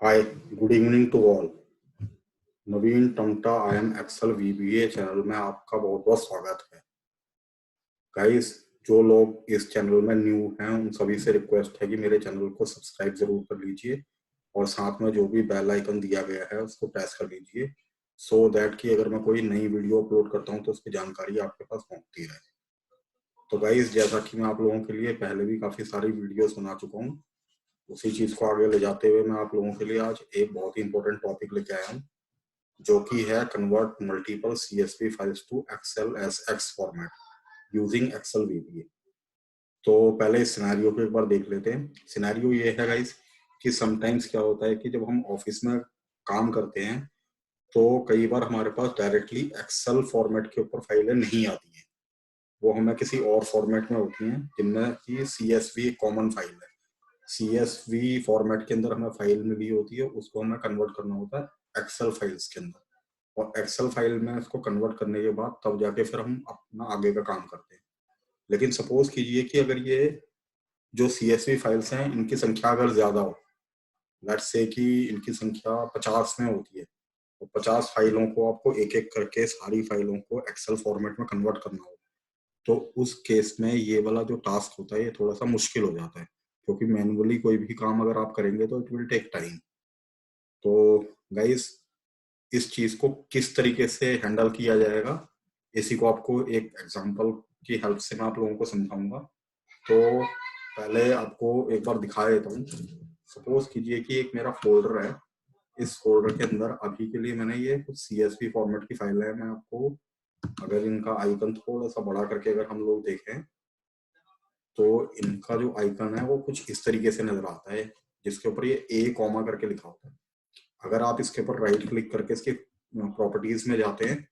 Hi, good evening to all. Naveen Tamta I am Excel VBA channel में आपका बहुत बहुत स्वागत है। गाइस, जो लोग इस चैनल में न्यू हैं उन सभी से रिक्वेस्ट है कि मेरे चैनल को सब्सक्राइब जरूर कर लीजिए और साथ में जो भी बेल आइकन दिया गया है उसको प्रेस कर लीजिए सो दैट कि अगर मैं कोई नई वीडियो अपलोड करता हूं तो उसकी जानकारी आपके पास पहुंचती रहे। तो गाइस, जैसा कि मैं आप लोगों के लिए पहले भी काफी सारी वीडियोस बना चुका हूँ, उसी चीज को आगे ले जाते हुए मैं आप लोगों के लिए आज एक बहुत ही इंपॉर्टेंट टॉपिक लेके आया हूँ, जो कि है convert multiple CSV files to Excel S X format using Excel VBA। तो पहले इस सिनेरियो को एक बार देख लेते हैं। सिनेरियो ये है गाइस कि समटाइम्स क्या होता है कि जब हम ऑफिस में काम करते हैं तो कई बार हमारे पास डायरेक्टली एक्सेल फॉर्मेट के ऊपर फाइलें नहीं आती हैं, वो हमें किसी और फॉर्मेट में होती हैं जिनमें कि CSV कॉमन फाइल है। CSV फॉर्मेट के अंदर हमें फाइल मिली होती है, उसको हमें कन्वर्ट करना होता है एक्सेल फाइल्स के अंदर, और एक्सेल फाइल में इसको कन्वर्ट करने के बाद तब जाके फिर हम अपना आगे का काम करते हैं। लेकिन सपोज कीजिए कि अगर ये जो CSV फाइल्स हैं इनकी संख्या अगर ज्यादा हो, लेट्स से कि इनकी संख्या 50 में होती है, तो 50 फाइलों को आपको एक एक करके सारी फाइलों को एक्सेल फॉर्मेट में कन्वर्ट करना हो, तो उस केस में ये वाला जो टास्क होता है ये थोड़ा सा मुश्किल हो जाता है, क्योंकि मैनुअली कोई भी काम अगर आप करेंगे तो इट विल टेक टाइम। तो गाइस, इस चीज को किस तरीके से हैंडल किया जाएगा, इसी को आपको एक एग्जांपल की हेल्प से मैं आप लोगों को समझाऊंगा। तो पहले आपको एक बार दिखा देता हूँ। सपोज कीजिए कि एक मेरा फोल्डर है, इस फोल्डर के अंदर अभी के लिए मैंने ये कुछ CSV फॉर्मेट की फाइल है। मैं आपको अगर इनका आइकन थोड़ा सा बड़ा करके अगर हम लोग देखें तो इनका जो आइकन है वो कुछ इस तरीके से नजर आता है, जिसके ऊपर ये A कॉमा करके लिखा होता है। अगर आप इसके ऊपर राइट क्लिक करके इसके प्रॉपर्टीज में जाते हैं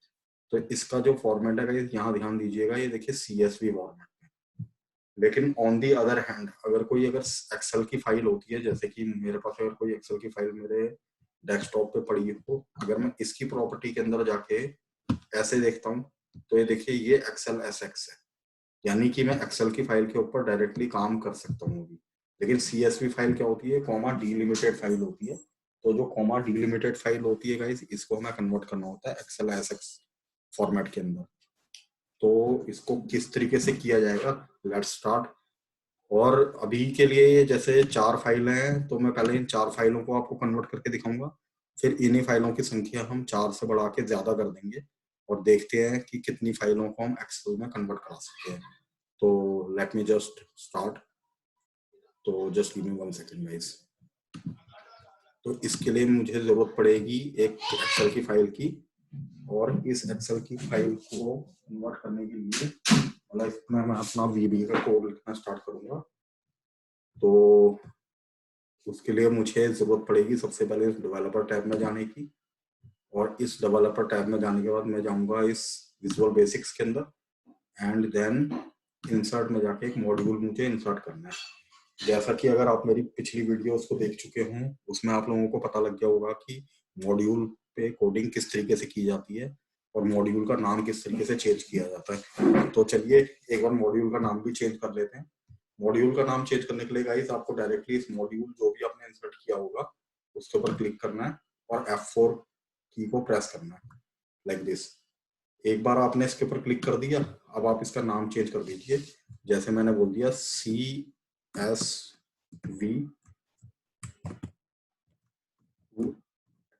तो इसका जो फॉर्मेट है यहाँ ध्यान दीजिएगा, ये देखिए CSV फॉर्मेट है। लेकिन ऑन दी अदर हैंड अगर कोई अगर एक्सेल की फाइल होती है, जैसे कि मेरे पास अगर कोई एक्सेल की फाइल मेरे डेस्कटॉप पे पड़ी हो, अगर मैं इसकी प्रॉपर्टी के अंदर जाके ऐसे देखता हूँ तो ये देखिए ये एक्सेल SX है, यानी कि मैं एक्सेल की फाइल के ऊपर डायरेक्टली काम कर सकता हूँ अभी। लेकिन CSV फाइल क्या होती है, कॉमा डिलिमिटेड फाइल होती है। तो जो कॉमा डिलिमिटेड फाइल होती है गाइस, इसको हमें कन्वर्ट करना होता है एक्सेल SX फॉर्मेट के अंदर। तो इसको किस तरीके से किया जाएगा, लेट्स स्टार्ट। और अभी के लिए जैसे 4 फाइलें हैं, तो मैं पहले इन 4 फाइलों को आपको कन्वर्ट करके दिखाऊंगा, फिर इन्हीं फाइलों की संख्या हम 4 से बढ़ा के ज्यादा कर देंगे और देखते हैं कि कितनी फाइलों को हम एक्सेल में कन्वर्ट करा सकते हैं। तो लेट मी जस्ट स्टार्ट। तो just give me 1 second guys. तो इसके लिए मुझे जरूरत पड़ेगी एक एक्सेल की फाइल की, और इस एक्सेल की फाइल को कन्वर्ट करने के लिए मतलब इसमें मैं अपना VBA का कोड लिखना स्टार्ट करूंगा। तो उसके लिए मुझे जरूरत पड़ेगी सबसे पहले इस डेवलपर टैब में जाने की, और इस डेवलपर टैब में जाने के बाद मैं जाऊंगा इस विजुअल बेसिक्स के अंदर, एंड देन इंसर्ट में जाके एक मॉड्यूल मुझे इंसर्ट करना है। जैसा कि अगर आप मेरी पिछली वीडियोस को देख चुके हों, उसमें आप लोगों को पता लग गया होगा कि मॉड्यूल पे कोडिंग किस तरीके से की जाती है और मॉड्यूल का नाम किस तरीके से चेंज किया जाता है। तो चलिए एक बार मॉड्यूल का नाम भी चेंज कर लेते हैं। मॉड्यूल का नाम चेंज करने के लिए गाइस आपको डायरेक्टली इस मॉड्यूल जो भी आपने इंसर्ट किया होगा उसके ऊपर क्लिक करना है और F4 की को प्रेस करना है, लाइक दिस। एक बार आपने इसके ऊपर क्लिक कर दिया, अब आप इसका नाम चेंज कर दीजिए। जैसे मैंने बोल दिया CSV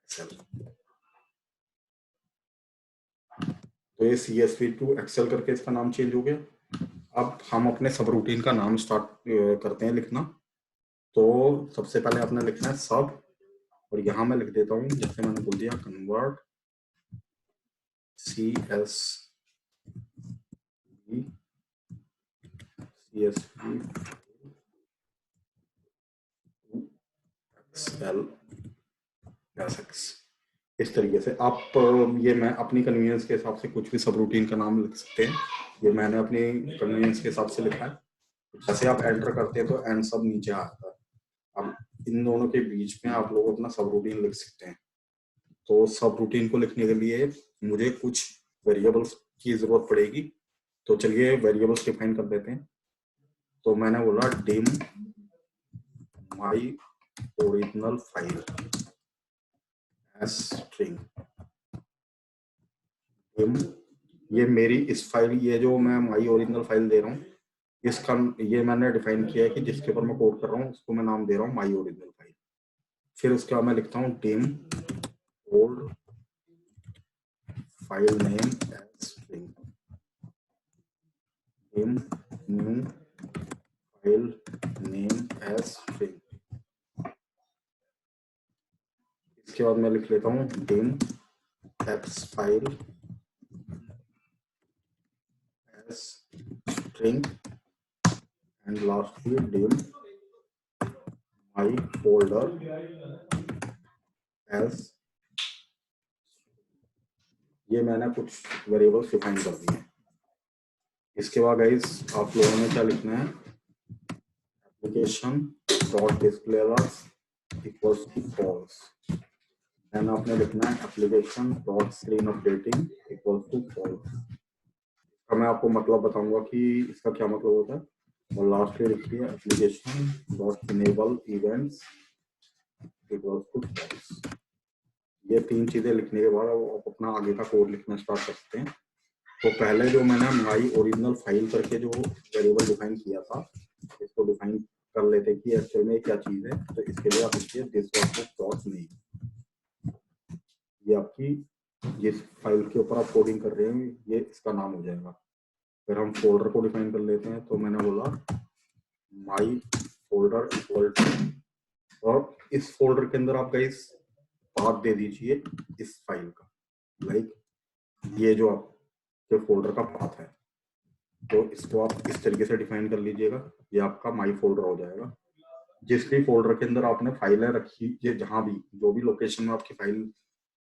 एक्सेल। तो ये CSV टू एक्सेल करके इसका नाम चेंज हो गया। अब हम अपने सब रूटीन का नाम स्टार्ट करते हैं लिखना। तो सबसे पहले आपने लिखना है सब, और यहाँ मैं लिख देता हूँ जैसे मैंने बोल दिया कन्वर्ट CSV एक्सेल SX। इस तरीके से आप ये मैं अपनी कन्वीनियंस के हिसाब से कुछ भी सब रूटीन का नाम लिख सकते हैं। ये मैंने अपनी कन्वीनियंस के हिसाब से लिखा है। जैसे आप एंटर करते हैं तो एंड सब नीचे आता है। अब इन दोनों के बीच में आप लोग अपना सब रूटीन लिख सकते हैं। तो सब रूटीन को लिखने के लिए मुझे कुछ वेरिएबल्स की जरूरत पड़ेगी। तो चलिए वेरिएबल्स डिफाइन कर देते हैं। तो मैंने बोला dim my original file, S string. ये मेरी इस फाइल, ये जो मैं माई ओरिजिनल फाइल दे रहा हूँ, इसका ये मैंने डिफाइन किया है कि जिसके ऊपर मैं कोड कर रहा हूँ उसको मैं नाम दे रहा हूँ माई ओरिजिनल फाइल। फिर उसके बाद मैं लिखता हूँ dim old file name as string, dim new file name as string। इसके बाद मैं लिख लेता हूँ dim text file as string and lastly dim my folder as। ये मैंने कुछ वेरिएबल्स डिफाइन कर दिए हैं। इसके बाद गाइस आप लोगों ने क्या लिखना है, application dot display equals to false. Then आपने लिखना है application dot screen updating equals to false. इसका मैं आपको मतलब बताऊंगा कि इसका क्या मतलब होता है। और लास्ट में लिखिए application dot enable events equals to false. ये तीन चीजें लिखने के बाद आप अपना आगे का कोड लिखना स्टार्ट कर सकते हैं। तो पहले जो मैंने माई ओरिजिनल फाइल करके जो वेरिएबल डिफाइन किया था, इसको डिफाइन कर लेते कि एक्चुअल में क्या चीज है। तो इसके लिए आप लिखिए दिस वर्कबुक डॉट नेम। ये आपकी जिस फाइल के ऊपर आप कोडिंग कर रहे हैं ये इसका नाम हो जाएगा। फिर हम फोल्डर को डिफाइन कर लेते हैं। तो मैंने बोला माई फोल्डर इक्वल टू, और इस फोल्डर के अंदर आप गाइस पाथ दे दीजिए इस फाइल का, लाइक ये जो आपके फोल्डर का पाथ है। तो इसको आप इस तरीके से डिफाइन कर लीजिएगा, ये आपका माई फोल्डर हो जाएगा। जिस भी फोल्डर के अंदर आपने फाइलें रखी, ये जहां भी जो भी लोकेशन में आपकी फाइल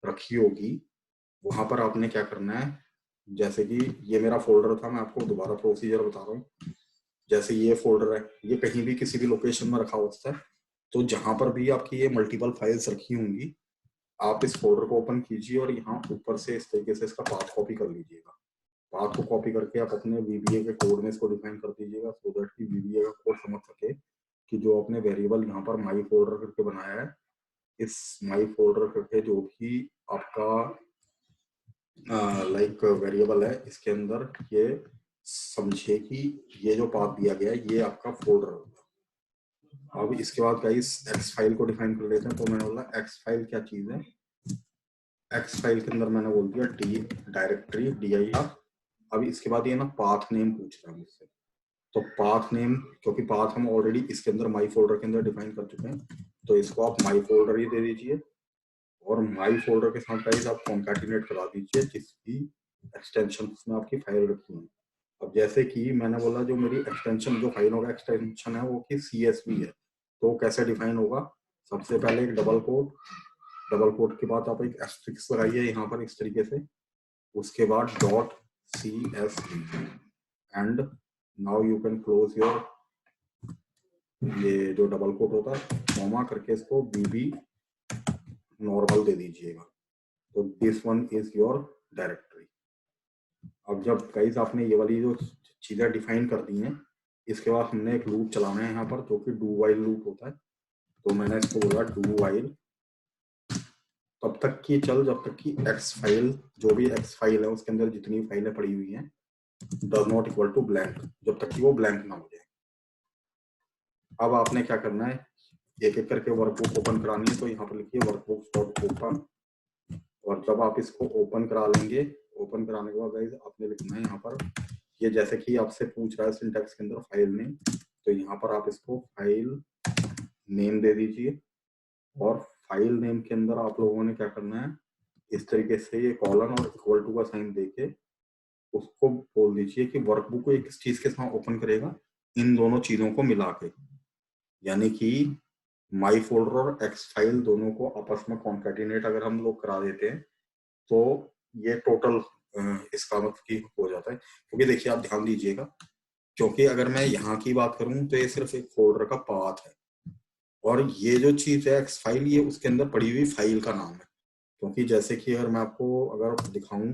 रखी होगी वहां पर आपने क्या करना है, जैसे कि ये मेरा फोल्डर था, मैं आपको दोबारा प्रोसीजर बता रहा हूँ। जैसे ये फोल्डर है, ये कहीं भी किसी भी लोकेशन में रखा होता है, तो जहां पर भी आपकी ये मल्टीपल फाइल्स रखी होंगी आप इस फोल्डर को ओपन कीजिए और यहाँ ऊपर से इस तरीके से इसका पाथ कॉपी कर लीजिएगा। पाथ को कॉपी करके आप अपने VBA के कोड में इसको डिफाइन कर दीजिएगा, सो दैट कि VBA का कोड समझ सके कि जो आपने वेरिएबल यहाँ पर माई फोल्डर करके बनाया है, इस माई फोल्डर करके जो भी आपका लाइक वेरिएबल है इसके अंदर ये समझे कि ये जो पाथ दिया गया है ये आपका फोल्डर होगा। अब इसके बाद गाइस एक्स फाइल को डिफाइन कर लेते हैं। तो मैंने बोला एक्स फाइल क्या चीज है। एक्स फाइल के अंदर मैंने बोल दिया डी डायरेक्टरी dir। अब इसके बाद ये ना पाथ नेम पूछ रहा है मुझसे। तो पाथ नेम, क्योंकि पाथ हम ऑलरेडी इसके अंदर माई फोल्डर के अंदर डिफाइन कर चुके हैं, तो इसको आप माई फोल्डर ही दे दीजिए। और माई फोल्डर के साथ गाइस आप कॉन्कैटिनेट करा दीजिए जिस भी एक्सटेंशन में आपकी फाइल रखी है। अब जैसे कि मैंने बोला जो मेरी एक्सटेंशन, जो फाइल होगा एक्सटेंशन है वो कि CSV है। तो कैसे डिफाइन होगा, सबसे पहले एक डबल कोट के बाद आप एक एस्ट्रिक्स लगाइए यहाँ पर इस तरीके से, उसके बाद dot CSV and now you can close your, ये जो डबल कोट होता है कॉमा करके इसको BB नॉर्मल दे दीजिएगा। तो this one is your directory. अब जब गाइस आपने ये वाली जो चीजें डिफाइन कर दी हैं, इसके बाद हमने एक लूप चलाना है यहाँ पर जो कि डू वाइल लूप होता है। तो मैंने इसको बोला डू वाइल तब तक की चल जब तक कि एक्स फाइल, जो भी एक्स फाइल है उसके अंदर जितनी फाइलें पड़ी हुई हैं does not equal to blank, जब तक कि वो ब्लैंक ना हो जाए। अब आपने क्या करना है, एक एक करके वर्कबुक ओपन करानी है। तो यहाँ पर लिखिए वर्कबुक डॉट ओपन, और जब आप इसको ओपन करा लेंगे, ओपन कराने के बाद गाइस आपने लिखना है यहाँ पर, ये जैसे कि आपसे पूछ रहा है सिंटैक्स के अंदर फाइल नेम, तो यहाँ पर आप इसको फाइल नेम दे दीजिए। और फाइल नेम के अंदर आप लोगों ने क्या करना है, इस तरीके से ये कॉलन और इक्वल टू का साइन देके उसको बोल दीजिए कि वर्कबुक को किस चीज के साथ ओपन करेगा, इन दोनों चीजों को मिला के, यानी कि माई फोल्डर और एक्स फाइल दोनों को आपस में कॉन्कैटिनेट अगर हम लोग करा देते हैं तो ये टोटल इसका मतलब की हो जाता है। क्योंकि देखिए आप ध्यान दीजिएगा, क्योंकि अगर मैं यहाँ की बात करूं तो ये सिर्फ एक फोल्डर का पाथ है, और ये जो चीज है एक्स फाइल ये उसके अंदर पड़ी हुई फाइल का नाम है। क्योंकि जैसे कि अगर मैं आपको अगर दिखाऊं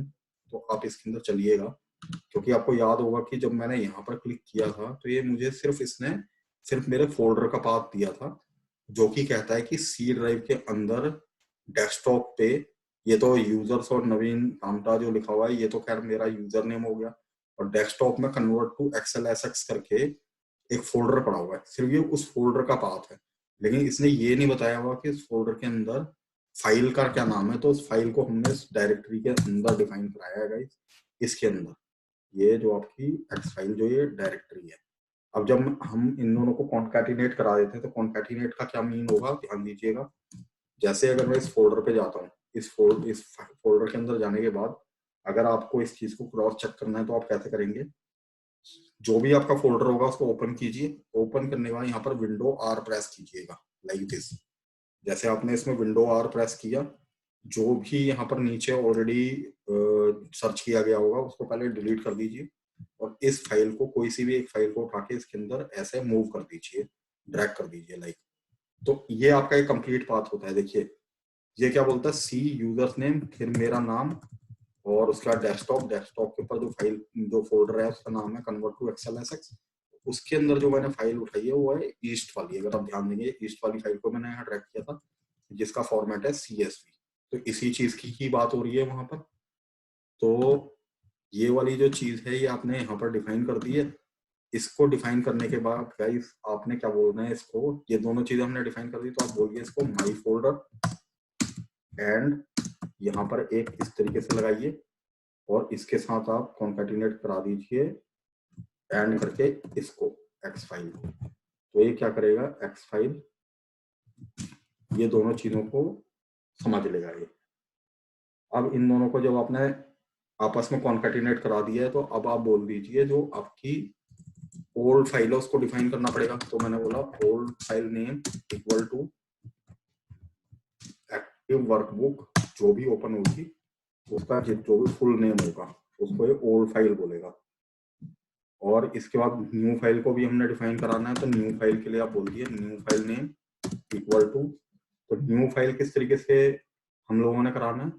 तो आप इसके अंदर चलिएगा, क्योंकि आपको याद होगा कि जब मैंने यहाँ पर क्लिक किया था तो ये मुझे इसने सिर्फ मेरे फोल्डर का पाथ दिया था, जो कि कहता है कि C ड्राइव के अंदर डेस्कटॉप पे ये तो यूजर्स और नवीन टामटा जो लिखा हुआ है ये तो खैर मेरा यूजर नेम हो गया, और डेस्कटॉप में कन्वर्ट टू एक्सएल एसएक्स करके एक फोल्डर पड़ा हुआ है, सिर्फ ये उस फोल्डर का पाथ है। लेकिन इसने ये नहीं बताया हुआ कि इस फोल्डर के अंदर फाइल का क्या नाम है, तो उस फाइल को हमने इस डायरेक्टरी के अंदर डिफाइन कराया है गाइस, इसके अंदर। ये जो आपकी एक्स फाइल जो ये डायरेक्टरी है। अब जब हम इन दोनों को कॉन्कैटिनेट करा देते हैं तो कॉन्कैटिनेट का क्या मीन होगा, ध्यान दीजिएगा। जैसे अगर मैं इस फोल्डर पे जाता हूँ, इस फोल्डर के अंदर जाने के बाद अगर आपको इस चीज को क्रॉस चेक करना है तो आप कैसे करेंगे, जो भी आपका फोल्डर होगा उसको ओपन कीजिए, ओपन करने के बाद यहाँ पर विंडो आर प्रेस कीजिएगा लाइक दिस। जैसे आपने इसमें विंडो आर प्रेस किया, जो भी यहाँ पर नीचे ऑलरेडी सर्च किया गया होगा उसको पहले डिलीट कर दीजिए, और इस फाइल को, कोई सी भी एक फाइल को उठा के इसके अंदर ऐसे मूव कर दीजिए, ड्रैग कर दीजिए लाइक। तो ये आपका एक कंप्लीट पाथ होता है। देखिए ये क्या बोलता है, सी यूजर्स नेम, फिर मेरा नाम, और उसके बाद डेस्कटॉप, डेस्कटॉप के ऊपर जो फाइल जो फोल्डर है उसका नाम है कन्वर्ट टू एक्सएल एसएक्स। उसके अंदर जो मैंने फाइल उठाई है वो है ईस्ट वाली। अगर आप ध्यान देंगे ईस्ट वाली फाइल को मैंने यहाँ ट्रैक किया था, जिसका फॉर्मेट है CSV। तो इसी चीज की बात हो रही है वहां पर। तो ये वाली जो चीज है ये आपने यहाँ पर डिफाइन कर दी है। इसको डिफाइन करने के बाद गाइस आपने क्या बोलना है इसको, ये दोनों चीजें हमने डिफाइन कर दी, तो आप बोलिए इसको माई फोल्डर एंड यहाँ पर एक इस तरीके से लगाइए, और इसके साथ आप कॉन्कैटिनेट करा दीजिए एंड करके इसको एक्स फाइल। तो ये क्या करेगा, एक्स फाइल ये दोनों चीजों को समझ लेगा ये। अब इन दोनों को जब आपने आपस में कॉन्कैटिनेट करा दिया है तो अब आप बोल दीजिए जो आपकी ओल्ड फाइल है उसको डिफाइन करना पड़ेगा। तो मैंने बोला old file name equal to active workbook, जो भी ओपन होगी उसका जो भी फुल नेम होगा उसको ये ओल्ड फाइल बोलेगा। और इसके बाद न्यू फाइल को भी हमने डिफाइन कराना है, तो न्यू फाइल के लिए आप बोल दिए new file name equal to. तो न्यू फाइल किस तरीके से हम लोगों ने कराना है,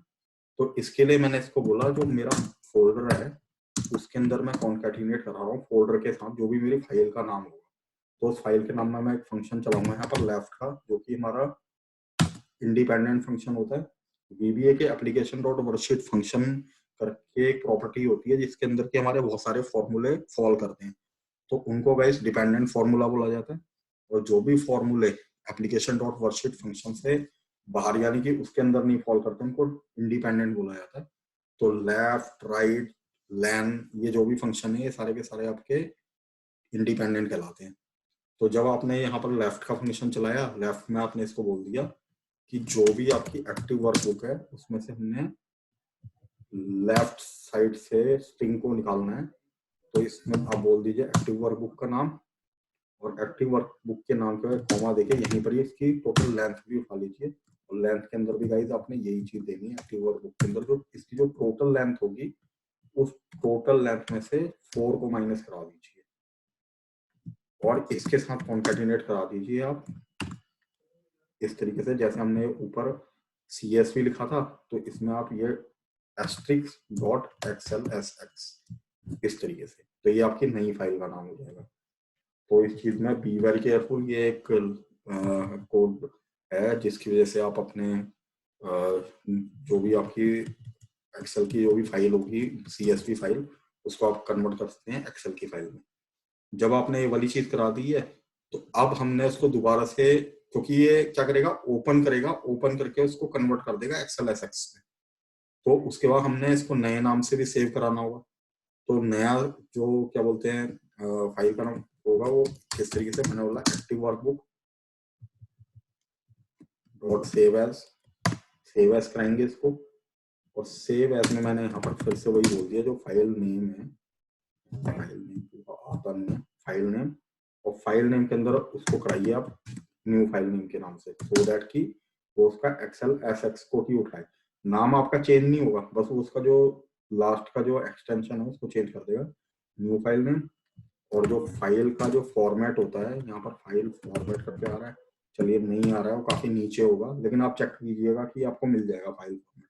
तो इसके लिए मैंने इसको बोला जो मेरा फोल्डर है उसके अंदर मैं कॉन्कैटिनेट कर रहा हूँ फोल्डर के साथ जो भी मेरी फाइल का नाम होगा। तो उस फाइल के नाम में मैं एक फंक्शन चलाऊंगा यहाँ पर लेफ्ट का, जो कि हमारा इंडिपेंडेंट फंक्शन होता है। VBA के एप्लीकेशन डॉट वर्कशीट फंक्शन करके एक प्रॉपर्टी होती है जिसके अंदर के हमारे बहुत सारे फॉर्मूले फॉल करते हैं, तो उनको गाइस डिपेंडेंट फॉर्मूला बोला जाता है। और जो भी फॉर्मूले एप्लीकेशन डॉट वर्कशीट फंक्शन से बाहर यानी कि उसके अंदर नहीं फॉल करते उनको इंडिपेंडेंट बोला जाता है। तो लेफ्ट राइट लैन ये जो भी फंक्शन है ये सारे के सारे आपके इंडिपेंडेंट कहलाते हैं। तो जब आपने यहाँ पर लेफ्ट का फंक्शन चलाया, लेफ्ट में आपने इसको बोल दिया कि जो भी आपकी एक्टिव वर्कबुक है उसमें से हमने लेफ्ट साइड से स्ट्रिंग को निकालना है। तो इसमें आप बोल दीजिए एक्टिव वर्कबुक का नाम, और एक्टिव वर्कबुक के नाम के बाद कॉमा देके यहीं पर ही इसकी टोटल लेंथ भी उठा लीजिए। और लेंथ के अंदर भी गाइस आपने यही चीज देनी है, एक्टिव वर्कबुक के अंदर जो इसकी जो टोटल लेंथ होगी उस टोटल लेंथ में से 4 को माइनस करा दीजिए, और इसके साथ कॉन्कैटिनेट करा दीजिए आप इस तरीके से जैसे हमने ऊपर CSV लिखा था, तो इसमें आप ये asterisk dot XL S X इस तरीके से, तो ये आपकी नई फाइल का नाम हो जाएगा। तो इस चीज में बी वेरी केयरफुल, ये एक कोड है जिसकी वजह से आप अपने जो भी आपकी एक्सेल की जो भी फाइल होगी CSV फाइल उसको आप कन्वर्ट कर सकते हैं एक्सेल की फाइल में। जब आपने ये वाली चीज करा दी है तो अब हमने उसको दोबारा से, क्योंकि ये क्या करेगा ओपन करेगा, ओपन करके उसको कन्वर्ट कर देगा एक्सेल एसएक्स में। तो उसके बाद हमने इसको नए नाम से भी सेव कराना होगा। तो नया जो क्या बोलते हैं फाइल का नाम होगा वो किस तरीके से, मैंने बोला active workbook dot save as कराएंगे इसको। और सेव एज में मैंने यहाँ पर फिर से वही बोल दिया जो फाइल नेम है, फाइल नेम आता नहीं है, फाइल नेम, और फाइल नेम के अंदर उसको कराइए आप न्यू फाइल नेम के नाम से, सो दैट की वो उसका एक्सेल एसएक्स को ही उठाए। नाम आपका चेंज नहीं होगा, बस उसका जो लास्ट का जो एक्सटेंशन है उसको चेंज कर देगा, न्यू फाइल नेम। और जो फाइल का जो फॉर्मेट होता है यहाँ पर फाइल फॉर्मेट करके आ रहा है, चलिए नहीं आ रहा है वो काफी नीचे होगा, लेकिन आप चेक कीजिएगा कि आपको मिल जाएगा फाइल फॉर्मेट।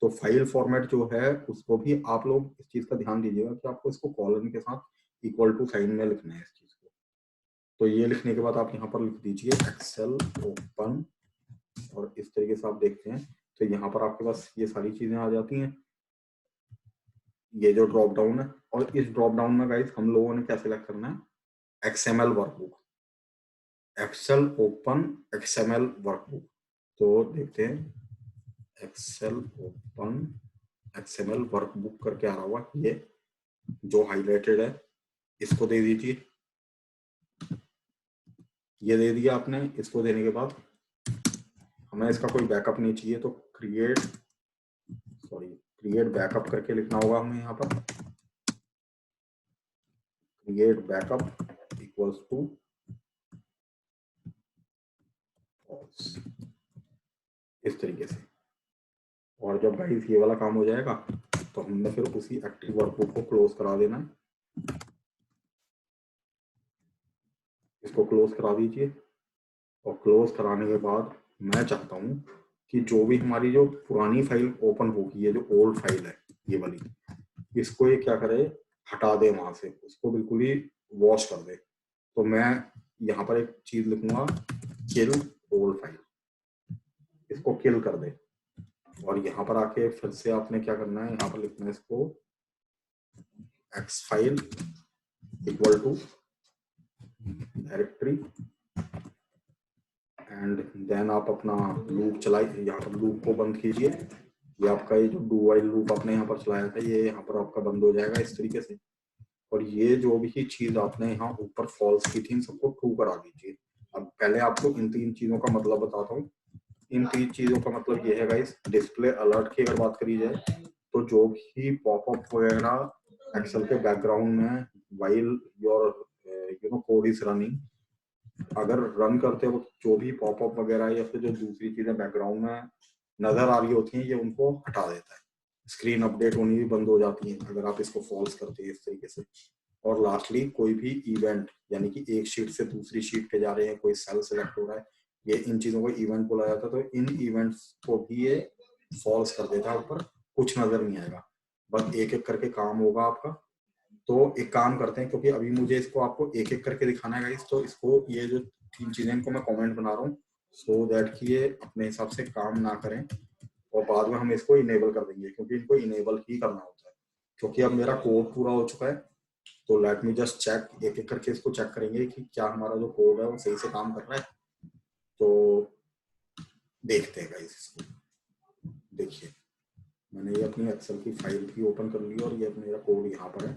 तो फाइल फॉर्मेट जो है उसको भी आप लोग इस चीज का ध्यान दीजिएगा कि आपको इसको कॉलन के साथ इक्वल टू साइन में लिखना है इस चीज को। तो ये लिखने के बाद आप यहाँ पर लिख दीजिए एक्सेल ओपन और इस तरीके से आप देखते हैं तो यहाँ पर आपके पास ये सारी चीजें आ जाती हैं, ये जो ड्रॉप डाउन है। और इस ड्रॉप डाउन में गाइस हम लोगों ने क्या सिलेक्ट करना है, XML workbook, Excel open XML workbook. तो देखते हैं एक्सेल ओपन XML वर्कबुक करके आ रहा हुआ, ये जो हाईलाइटेड है इसको दे दीजिए, ये दे दिया आपने। इसको देने के बाद हमें इसका कोई बैकअप नहीं चाहिए, तो क्रिएट बैकअप करके लिखना होगा हमें यहाँ पर, create backup equals to false, इस तरीके से। और जब गाइस ये वाला काम हो जाएगा तो हमने फिर उसी एक्टिव वर्कबुक को क्लोज करा देना है, इसको क्लोज करा दीजिए। और क्लोज कराने के बाद मैं चाहता हूँ कि जो भी हमारी जो पुरानी फाइल ओपन होगी, ये जो ओल्ड फाइल है ये वाली, इसको ये क्या करे, हटा दे वहां से, उसको बिल्कुल ही वॉश कर दे। तो मैं यहाँ पर एक चीज लिखूंगा, किल ओल्ड फाइल, इसको किल कर दे। और यहाँ पर आके फिर से आपने क्या करना है, यहाँ पर लिखना है इसको X file equal to directory, and then आप अपना लूप चलाइए, यहाँ पर लूप को बंद कीजिए। ये आपका ये जो डू वाइल लूप आपने यहाँ पर चलाया था, ये यहाँ पर आपका बंद हो जाएगा इस तरीके से। और ये जो भी चीज आपने यहाँ ऊपर फॉल्स की थी, इन सबको ट्रू करा दीजिए। अब पहले आपको इन तीन चीजों का मतलब बताता हूँ। इन तीन चीजों का मतलब ये है गाइस, डिस्प्ले अलर्ट की अगर बात करी जाए तो जो भी पॉपअप वगैरह एक्सेल के बैकग्राउंड में while your code is running, अगर रन करते हो जो भी पॉपअप वगैरह या फिर जो दूसरी चीजें बैकग्राउंड में नजर आ रही होती हैं, ये उनको हटा देता है। स्क्रीन अपडेट होनी भी बंद हो जाती है अगर आप इसको फॉल्स करते हैं इस तरीके से। और लास्टली कोई भी इवेंट, यानी कि एक शीट से दूसरी शीट पे जा रहे हैं, कोई सेल सेलेक्ट हो रहा है, ये इन चीजों को इवेंट बोला जाता है। तो इन इवेंट्स को भी ये फॉल्स कर देता है, ऊपर कुछ नजर नहीं आएगा, बस एक एक करके काम होगा आपका। तो एक काम करते हैं, क्योंकि अभी मुझे इसको आपको एक एक करके दिखाना है गाइस, तो इसको ये जो तीन चीजें इनको मैं कमेंट बना रहा हूँ, सो दैट कि ये अपने हिसाब से काम ना करें और बाद में हम इसको इनेबल कर देंगे, क्योंकि इनको इनेबल ही करना होता है। क्योंकि अब मेरा कोड पूरा हो चुका है, तो लेट मी जस्ट चेक, एक एक करके इसको चेक करेंगे कि क्या हमारा जो कोड है वो सही से काम कर रहा है। तो देखते हैं गाइस इसको। देखिए मैंने ये अपनी एक्सेल की फाइल भी ओपन कर ली और ये मेरा कोड यहाँ पर है।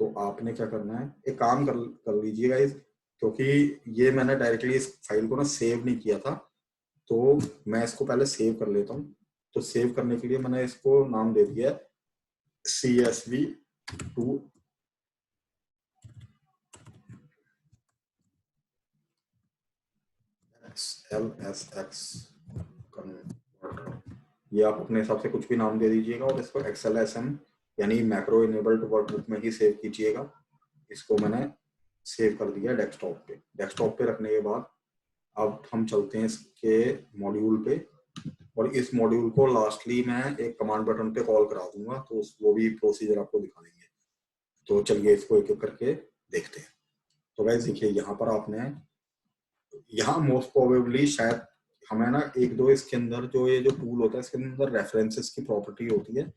तो आपने क्या करना है, एक काम कर लीजिएगा इस, क्योंकि ये मैंने डायरेक्टली इस फाइल को ना सेव नहीं किया था, तो मैं इसको पहले सेव कर लेता हूँ। तो सेव करने के लिए मैंने इसको नाम दे दिया है CSV2 XLSX कन्वर्टर। ये आप अपने हिसाब से कुछ भी नाम दे दीजिएगा और इसको XLSM यानी मैक्रो इनेबल्ड वर्कबुक में ही सेव कीजिएगा। इसको मैंने सेव कर दिया डेस्कटॉप पे। डेस्कटॉप पे रखने के बाद अब हम चलते हैं इसके मॉड्यूल पे, और इस मॉड्यूल को लास्टली मैं एक कमांड बटन पे कॉल करा दूंगा, तो वो भी प्रोसीजर आपको दिखा देंगे। तो चलिए इसको एक एक करके देखते हैं। तो गाइस देखिए यहाँ पर आपने, यहाँ मोस्ट प्रोबेबली शायद हमें ना एक दो इसके अंदर जो ये जो टूल होता है इसके अंदर रेफरेंसेस की प्रॉपर्टी होती है,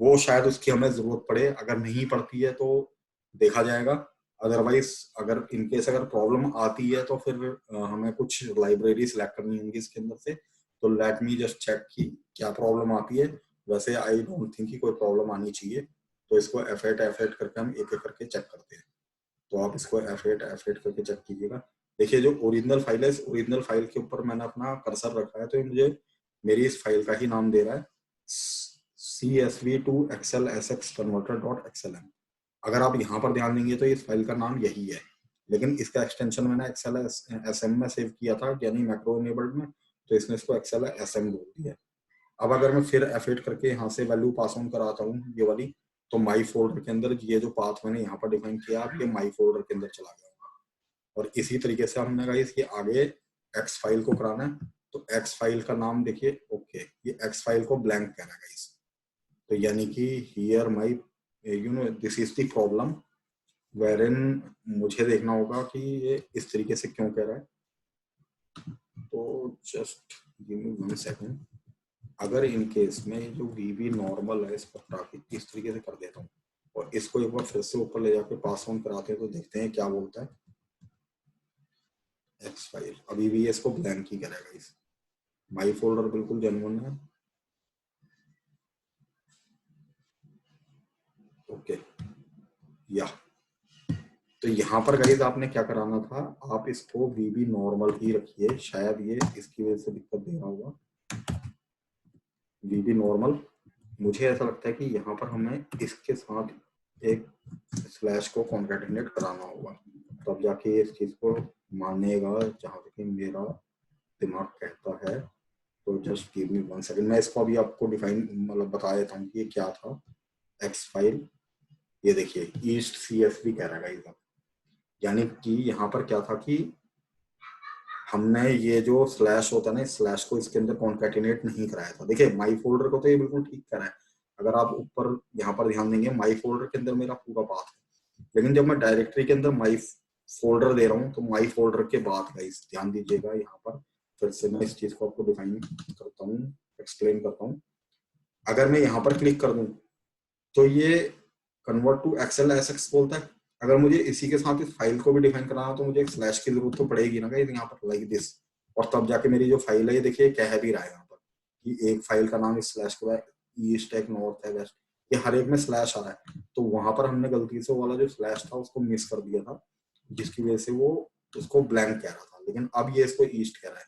वो शायद उसकी हमें जरूरत पड़े। अगर नहीं पड़ती है तो देखा जाएगा, अदरवाइज अगर इनकेस अगर प्रॉब्लम आती है तो फिर हमें कुछ लाइब्रेरी सिलेक्ट करनी होंगी इसके अंदर से। तो लेट मी जस्ट चेक कि क्या प्रॉब्लम आती है। वैसे आई डोंट थिंक कि कोई प्रॉब्लम आनी चाहिए। तो इसको F8 करके हम एक एक करके चेक करते हैं। तो आप इसको F8 करके चेक कीजिएगा। देखिए जो ओरिजिनल फाइल है, इस ओरिजिनल फाइल के ऊपर मैंने अपना कर्सर रखा है, तो ये मुझे मेरी इस फाइल का ही नाम दे रहा है, CSV2 XLSX converter.xlm। अगर आप यहाँ पर ध्यान देंगे तो इस फाइल का नाम यही है, लेकिन इसका एक्सटेंशन मैंने XLSM में सेव किया था, यानी मैक्रो इनेबल्ड में, तो इसने इसको XLSM बोल दिया। अब अगर मैं फिर F8 करके यहाँ से वैल्यू पास ऑन कराता हूँ ये वाली, तो माई फोल्डर के अंदर ये जो पाथ मैंने यहाँ पर डिफाइन किया, अब ये माई फोल्डर के अंदर चला गया। और इसी तरीके से हमने गाइस ये आगे एक्स फाइल को कराना है। तो एक्स फाइल का नाम देखिए, ओके, ये एक्स फाइल को ब्लैंक कह रहा है गाइस। तो यानी कि here my this is the problem wherein मुझे देखना होगा कि ये इस तरीके से क्यों कह रहा है। तो जस्ट गिव मी 1 सेकंड। अगर इन केस में जो वीबी नॉर्मल है इसको हटा के इस तरीके से कर देता हूँ और इसको एक बार फिर से ऊपर ले जाके पास ऑन कराते हैं तो देखते हैं क्या बोलता है। एक्स फाइल अभी भी इसको ब्लैंक ही करेगा। इस माई फोल्डर बिल्कुल जेन्युइन है। ओके या तो यहाँ पर गाइस आपने क्या कराना था, आप इसको वीबी नॉर्मल ही रखिए, शायद ये इसकी वजह से दिक्कत दे रहा होगा। वीबी नॉर्मल मुझे ऐसा लगता है कि यहाँ पर हमें इसके साथ एक स्लैश को कॉन्कैटिनेट कराना होगा, तब जाके इस चीज को मानेगा, जहाँ तक मेरा दिमाग कहता है। तो जस्ट गिव मी 1 सेकंड, मैं इसको अभी आपको डिफाइन मतलब बता देता हूँ कि ये क्या था। एक्स फाइल, ये देखिए ईस्ट CSV कह रहा है, यानी कि यहाँ पर क्या था कि हमने ये जो स्लैश होता है ना, स्लैश को इसके अंदर कॉन्कैटिनेट नहीं कराया था। देखिए माई फोल्डर को तो ये बिल्कुल ठीक करा है, अगर आप ऊपर यहाँ पर ध्यान देंगे माई फोल्डर के अंदर मेरा पूरा पाथ है, लेकिन जब मैं डायरेक्टरी के अंदर माई फोल्डर दे रहा हूँ तो माई फोल्डर के बाद गाइस ध्यान दीजिएगा, यहाँ पर फिर से मैं इस चीज को आपको डिफाइन करता हूँ, एक्सप्लेन करता हूँ। अगर मैं यहाँ पर क्लिक कर दूं तो ये कन्वर्ट टू एक्सेल एसएक्स बोलता है। अगर मुझे इसी के साथ इस फाइल को भी डिफाइन कराना तो मुझे एक स्लैश की जरूरत तो पड़ेगी ना गाइस, यहाँ पर लाइक दिस, और तब जाके मेरी जो फाइल है ये देखिए कह भी रहा है यहाँ पर कि एक फाइल का नाम इस स्लैश के बाद ईस्ट है, नॉर्थ है, वेस्ट, ये हर एक में स्लैश आ रहा है। तो वहां पर हमने गलती से वाला जो स्लैश था उसको मिस कर दिया था, जिसकी वजह से वो उसको ब्लैंक कह रहा था, लेकिन अब ये इसको ईस्ट कह रहा है।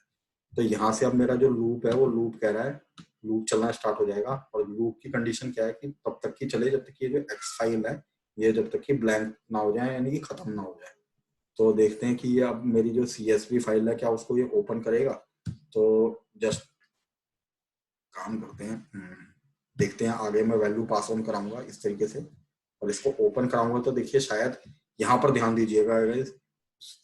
तो यहाँ से अब मेरा जो लूप है वो लूप कह रहा है, लूप चलना स्टार्ट हो जाएगा। और लूप की कंडीशन क्या है कि तब तक की चले जब तक कि ये जो एक्स फाइल है ये जब तक कि ब्लैंक ना हो जाए, यानी कि खत्म ना हो जाए। तो देखते हैं कि ये अब मेरी जो CSV फाइल है क्या उसको ये ओपन करेगा। तो जस्ट काम करते हैं, देखते हैं आगे मैं वैल्यू पास ऑन कराऊंगा इस तरीके से और इसको ओपन कराऊंगा तो देखिए शायद यहाँ पर ध्यान दीजिएगा,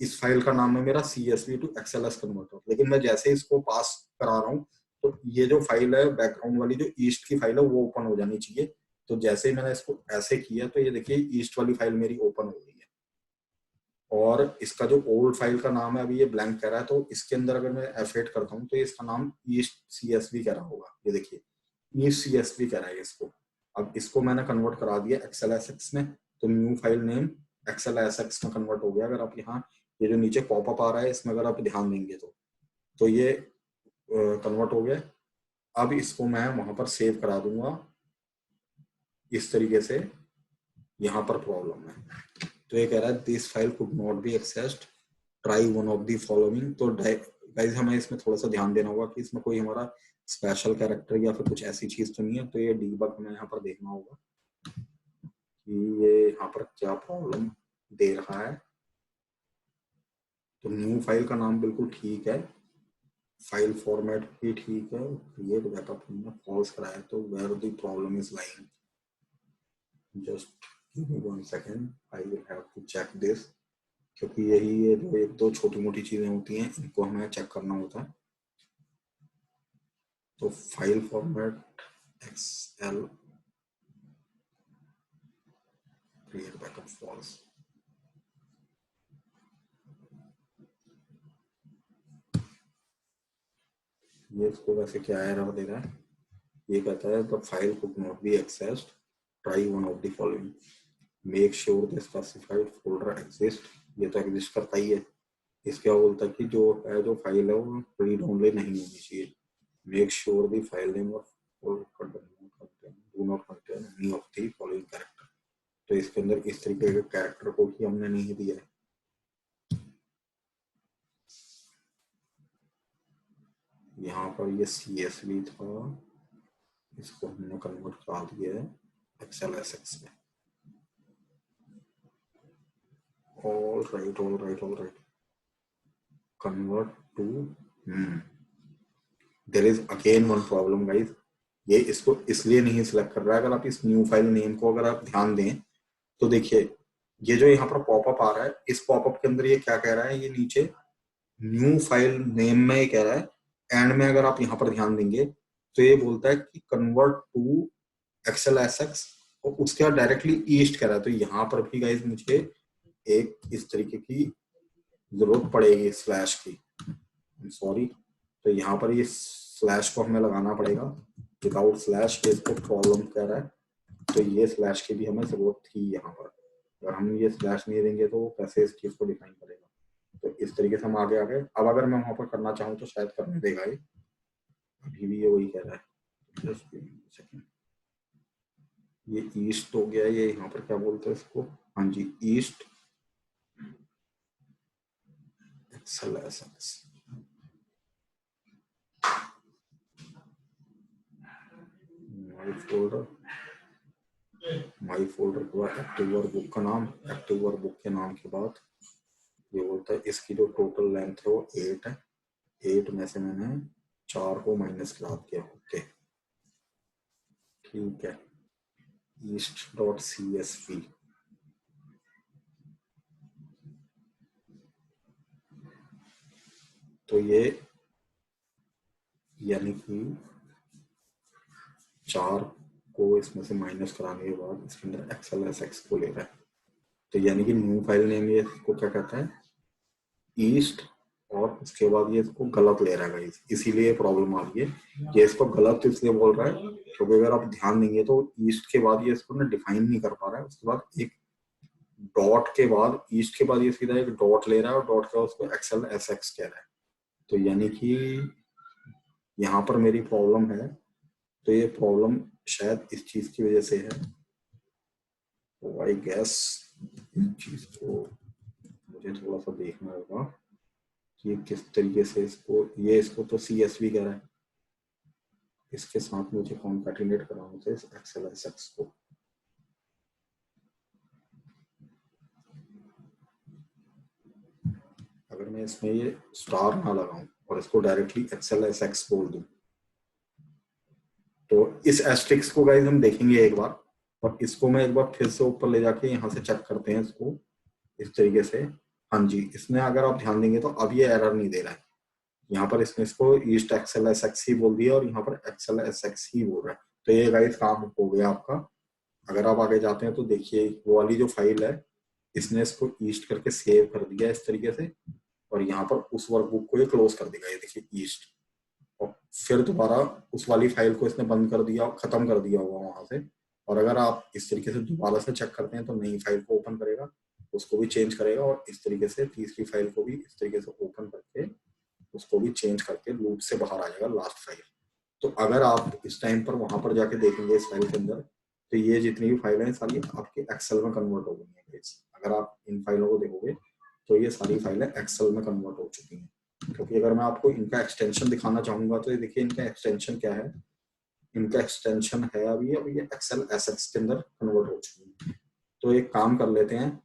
इस फाइल का नाम है मेरा CSV टू XLS कन्वर्टर, लेकिन मैं जैसे इसको पास करा रहा हूँ तो ये जो फाइल है बैकग्राउंड वाली जो ईस्ट की फाइल है वो ओपन हो जानी चाहिए। तो जैसे ही मैंने इसको ऐसे किया तो ये देखिए ईस्ट वाली फाइल मेरी ओपन हो गई है, और इसका जो ओल्ड फाइल का नाम है अभी ये ब्लैंक कह रहा है, तो इसके अंदर अगर मैं F8 करता हूँ तो इसका नाम ईस्ट CSV कह रहा होगा। ये देखिए ईस्ट CSV कह रहा है इसको। अब इसको मैंने कन्वर्ट करा दिया XLSX में, तो न्यू फाइल नेम XLSX में कन्वर्ट हो गया। अगर आप यहाँ ये जो नीचे पॉपअप आ रहा है इसमें अगर आप ध्यान देंगे तो ये कन्वर्ट हो गया। अब इसको मैं वहां पर सेव करा दूंगा इस तरीके से। यहाँ पर प्रॉब्लम है, तो ये कह रहा है this file could not be accessed, try one of the following. तो गाइस हमें इसमें थोड़ा सा ध्यान देना होगा कि इसमें कोई हमारा स्पेशल कैरेक्टर या फिर कुछ ऐसी चीज तो नहीं है। तो ये डीबग हमें यहाँ पर देखना होगा कि ये यहाँ पर क्या प्रॉब्लम दे रहा है। तो न्यू फाइल का नाम बिल्कुल ठीक है, फाइल फॉर्मेट भी ठीक है, क्रिएट बैकअप हमने फॉल्स कराया, तो where the problem is lying, just give me 1 second, I will have to check this, क्योंकि यही ये जो एक दो छोटी मोटी चीजें होती हैं इनको हमें चेक करना होता है। तो file format XL create backup false, ये इसको वैसे क्या एरर दे रहा है, ये कहता है the file could not be accessed, try one of the following, make sure the specified folder exist. ये तो एग्जिस्ट करता ही है। इसके क्या बोलता है कि जो फाइल है वो रीड ओनली नहीं होनी चाहिए। Make sure the file name of do not contain any of the following character. तो इसके अंदर इस तरीके के कैरेक्टर को भी हमने नहीं दिया है। यहाँ पर ये CSV था, इसको हमने कन्वर्ट करा दिया है XLSX में। All right convert to, there is again one problem guys, ये इसको इसलिए नहीं सिलेक्ट कर रहा है। अगर आप इस न्यू फाइल नेम को अगर आप ध्यान दें तो देखिए ये जो यहाँ पर पॉपअप आ रहा है, इस पॉपअप के अंदर ये क्या कह रहा है, ये नीचे न्यू फाइल नेम में ये कह रहा है, एंड में अगर आप यहाँ पर ध्यान देंगे तो ये बोलता है कि कन्वर्ट टू XLSX, और उसके बाद डायरेक्टली ईस्ट कह रहा है। तो यहाँ पर भी गाइस मुझे एक इस तरीके की जरूरत पड़ेगी स्लैश की, सॉरी। तो यहाँ पर ये स्लैश को हमें लगाना पड़ेगा, विदाउट स्लैश के इसको प्रॉब्लम कह रहा है, तो ये स्लैश की भी हमें जरूरत थी यहाँ पर। अगर हम ये स्लैश नहीं देंगे तो वो कैसे इस चीज को डिफाइन करेगा। तो इस तरीके से हम आगे आ गए। अब अगर मैं वहां पर करना चाहूँ तो शायद करने देगा ये, अभी भी ये वही कह रहा है। जस्ट सेकंड, ये ईस्ट हो गया, ये यहाँ पर क्या बोलते हैं इसको, हाँ जी ईस्ट एक्सेल एसएक्स। माई फोल्डर के बाद एक्टिव वर्कबुक का नाम, एक्टिव वर्कबुक के नाम के बाद ये बोलता है इसकी जो टोटल लेंथ है वो 8 है, 8 में से मैंने 4 को माइनस करा दिया। ओके ठीक है, ईस्ट डॉट CSV, तो ये यानी कि 4 को इसमें से माइनस कराने के बाद इसके अंदर एक्सेल एसएक्स को ले रहा है। तो यानी कि न्यू फाइल नेम ये इसको क्या कहता है, ईस्ट, और उसके बाद ये इसको गलत ले रहा है, इसीलिए प्रॉब्लम आ रही है। ये इसको गलत इसलिए बोल रहा है क्योंकि अगर आप ध्यान देंगे तो ईस्ट के बाद ये इसको ना डिफाइन नहीं कर पा रहा है, उसके बाद एक डॉट के बाद, ईस्ट के बाद ये सीधा एक डॉट ले रहा है और डॉट के बाद उसको एक्सेल एसएक्स कह रहा है। तो यानी कि यहाँ पर मेरी प्रॉब्लम है, तो ये प्रॉब्लम शायद इस चीज की वजह से है। तो आई गेस इस चीज को मुझे थोड़ा सा देखना होगा कि किस तरीके से इसको, ये इसको तो CSV कह रहा है, इसके साथ मुझे कॉन्कैटिनेट कराना था इस एक्सेल एसएक्स को। अगर मैं इसमें ये स्टार ना लगाऊं और इसको डायरेक्टली एक्सेल एसएक्स बोल दूं, तो इस एस्ट्रिक्स को गाइस हम देखेंगे एक बार, और इसको मैं एक बार फिर से ऊपर ले जाके यहाँ से चेक करते हैं इसको इस तरीके से। हाँ जी, इसने अगर आप ध्यान देंगे तो अब ये एरर नहीं दे रहा है, यहाँ पर इसने इसको ईस्ट एक्सेल एसएक्स ही बोल दिया और यहाँ पर एक्सेल एसएक्स ही बोल रहा है। तो ये गाइस काम हो गया आपका। अगर आप आगे जाते हैं तो देखिए वो वाली जो फाइल है, इसने इसको ईस्ट करके सेव कर दिया इस तरीके से, और यहाँ पर उस वर्कबुक को ये क्लोज कर देगा, ये देखिए ईस्ट, और फिर दोबारा उस वाली फाइल को इसने बंद कर दिया, खत्म कर दिया होगा वहां से। और अगर आप इस तरीके से दोबारा से चेक करते हैं तो नई फाइल को ओपन करेगा, उसको भी चेंज करेगा, और इस तरीके से तीसरी फाइल को भी इस तरीके से ओपन करके उसको भी चेंज करके लूप से बाहर आ जाएगा लास्ट फाइल। तो अगर आप इस टाइम पर वहां पर जाके देखेंगे इस फाइल के अंदर, तो ये जितनी भी फाइलें हैं सारी आपके एक्सेल में कन्वर्ट हो गई हैं। अगर आप इन फाइलों को देखोगे तो ये सारी फाइलें एक्सेल में कन्वर्ट हो चुकी हैं। क्योंकि अगर मैं आपको इनका एक्सटेंशन दिखाना चाहूंगा तो ये देखिए इनका एक्सटेंशन क्या है, इनका एक्सटेंशन है अभी ये एक्सेल एसएक्स के अंदर कन्वर्ट हो चुकी है। तो एक काम कर लेते हैं,